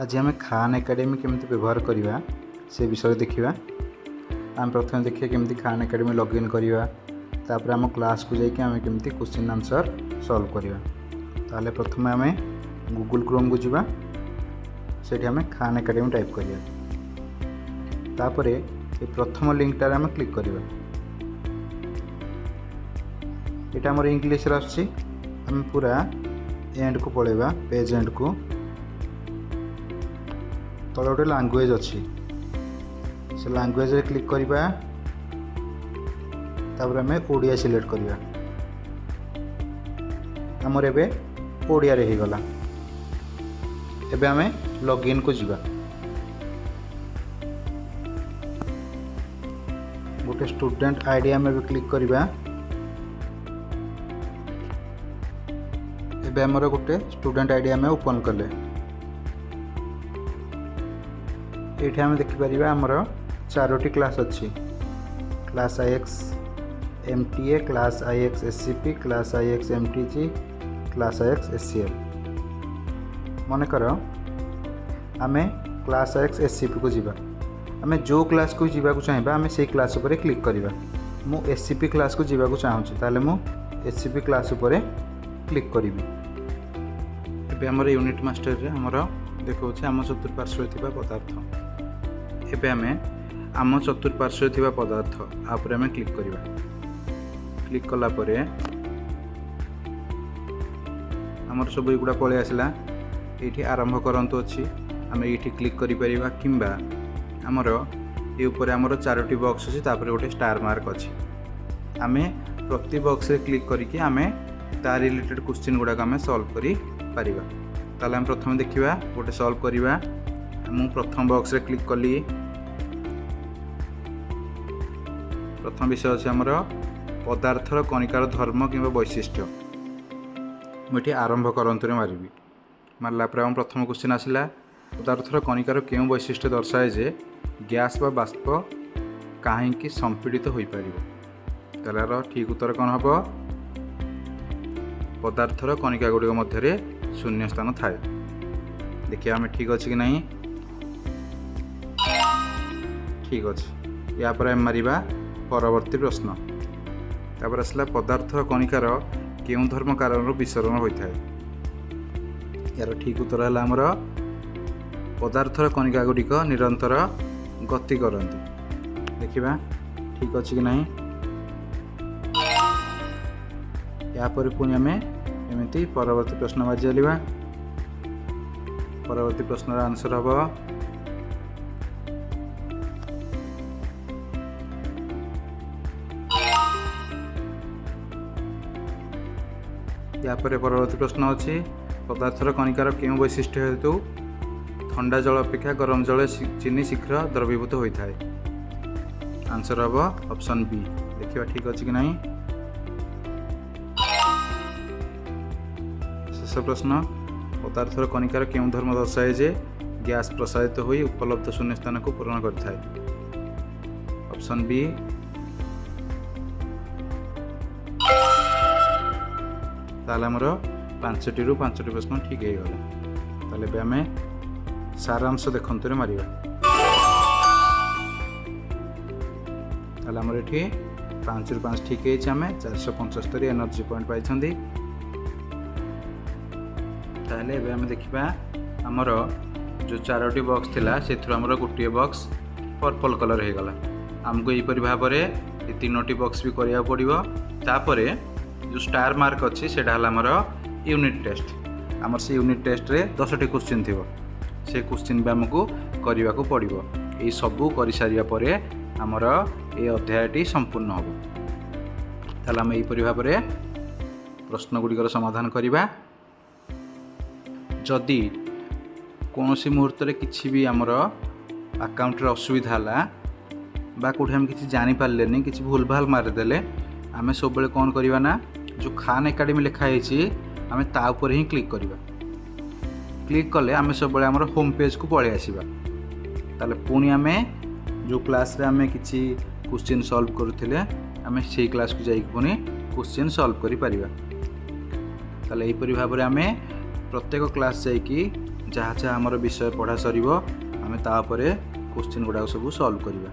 आज आम खान एकेडमी केमती व्यवहार करवा से विषय देखा। आम प्रथम देखिए केमती खान एकेडमी लॉगिन करवा, तापर आम क्लास को जाकि आम केमती क्वेश्चन आंसर सॉल्व करवा। ताले प्रथम आम गूगल क्रोम को जावा, से आम खान एकेडमी टाइप करवा। तापर ये प्रथम लिंकटार आम क्लिक करवा। यहाँ आम इंग्लीश आम पूरा एंड को पलैबा, पेज एंड को तले गोटे लैंग्वेज अच्छी से लैंग्वेज रे क्लिक करवा। तापर आम ओडिया सिलेक्ट करवा। आमर एबे ओडिया रे ही गला। एबे आम लॉगिन को जीवा। गोटे स्टूडेंट आईडी आम एबे क्लिक करवा। एबे आमर गोटे स्टूडेंट आईडी आम ओपन कले। ये आम देखिपर आमर 4टी क्लास अच्छी। Class IX MTA, class IX SCP, class IX MTG, class IX SCL। मनकर आम क्लास IX SCP को जीवा। आम जो क्लास को जीवा को चाहिए आम से क्लास उपर क्लिक करवा। मु SCP क्लास को जीवा को चाहूँगी, ताले मु SCP क्लास उपर क्लिक करी। एबे हमर यूनिट मास्टर रे हमर देखो आम चतुर्पार्श्व थिबा पदार्थ। एबे आमे आम चतुर्पार्श्व थिबा पदार्थ आपर आमे क्लिक करवा। क्लिक कला परे हमर सब एगुडा पळे आसला। एठी आरंभ करंतु अछि, आमे एठी क्लिक करि परिबा, किंबा हमर ए ऊपर हमर 4टी बॉक्स अछि, तापर गोटे स्टार मार्क अछि। आमे प्रति बॉक्स रे क्लिक करिकि आमे ता रिलेटेड क्वेश्चन गुडा आमे सॉल्व करि परिबा। ताले हम प्रथम देखिबा गोटे सॉल्व करिबा। मु प्रथम बॉक्स रे क्लिक कली। प्रथम विषय अच्छे आमर पदार्थर कणिकार धर्म कि वैशिष्ट्य। मुझे आरंभ करंतु रे मारिबी। मारला पर हम प्रथम क्वेश्चन आसला, पदार्थर कणिकार केउं वैशिष्ट्य दर्शाए जे गैस बा बाष्प काहेकि संपीड़ित हो पारिबो। तालार ठीक उत्तर कौन हम? पदार्थर कणिका गुड़िक मध्य शून्य स्थान थाए। देखिए आम ठीक अच्छे कि नहीं? ठीक अच्छे। या पर आम मारिबा परवर्ती प्रश्न। तापर आसला पदार्थर कणिकार केउं धर्म कारण विसरण होता है। यार ठीक उत्तर है आमर पदार्थर कणिका गुड़िक निरंतर गति करती। देखिबा ठीक अच्छे कि नहीं? या पर पुणी आम एमती परवर्ती प्रश्न बाजी चलवा। परवर्ती प्रश्न आंसर हम या परवर्ती प्रश्न अच्छी, पदार्थर कणिकार केउं वैशिष्ट्य हेतु ठंडा जल अपेक्षा गरम जल चीनी शीघ्र द्रवीभूत होता है। आंसर हम ऑप्शन बी। देखिए ठीक अच्छे कि नहीं? शेष प्रश्न, पदार्थर कणिकार केउं धर्म दर्शाए जे गैस प्रसारित होई उपलब्ध शून्य स्थान को पूरण करता है। Option B. ताले हमर 5टी रु 5टी प्रश्न ठीक है गला। ताले बे आमे सारांश देखंतु रे मारिबा। ताले हमर एठी 5 रु 5 ठीक है। आमे 475 एनर्जी पॉइंट पाई छंदी। ताले बे आमे देखिबा हमर जो 4टी बॉक्स थिला सेथुर हमर गोटे बॉक्स पर्पल कलर हे गला। हमको एई परि भाबरे ए 3टी बॉक्स भी करिया पड़िबो। तापरे जो स्टार मार्क अच्छी से आमर यूनिट टेस्ट। आमर से यूनिट टेस्ट रे 10टी क्वेश्चन थी, से क्वेश्चन भी आमको करने को पड़ो। ये सबू कर सारिया परे आमर ये अध्यायटी संपूर्ण हम। ताले आम यहीपरि भाव में प्रश्न गुड़िकर समाधान करवा। जदि कौन सी मुहूर्त किसी भी आमर अकाउंट असुविधा है बा कौटे आम कि जापारे कि भूल भाल मारिदेले, आम सब कौन करवा ना जो खान एकेडमी लिखाई आम ताऊपर ही क्लिक करवा। क्लिक कले आम सब आम होम पेज को पलि आसवा। ताले पुणी आम जो क्लास रे आम किसी क्वेश्चन सॉल्व करुले आम से क्लास को जाइक पुणी क्वेश्चन सॉल्व करि परिबा। ताले एहीपरि भाव में आम प्रत्येक क्लास जाइकी जहाँ जहाँ आमर विषय पढ़ा सर आम तापर क्वेश्चन गुड़ाक सब सॉल्व करवा।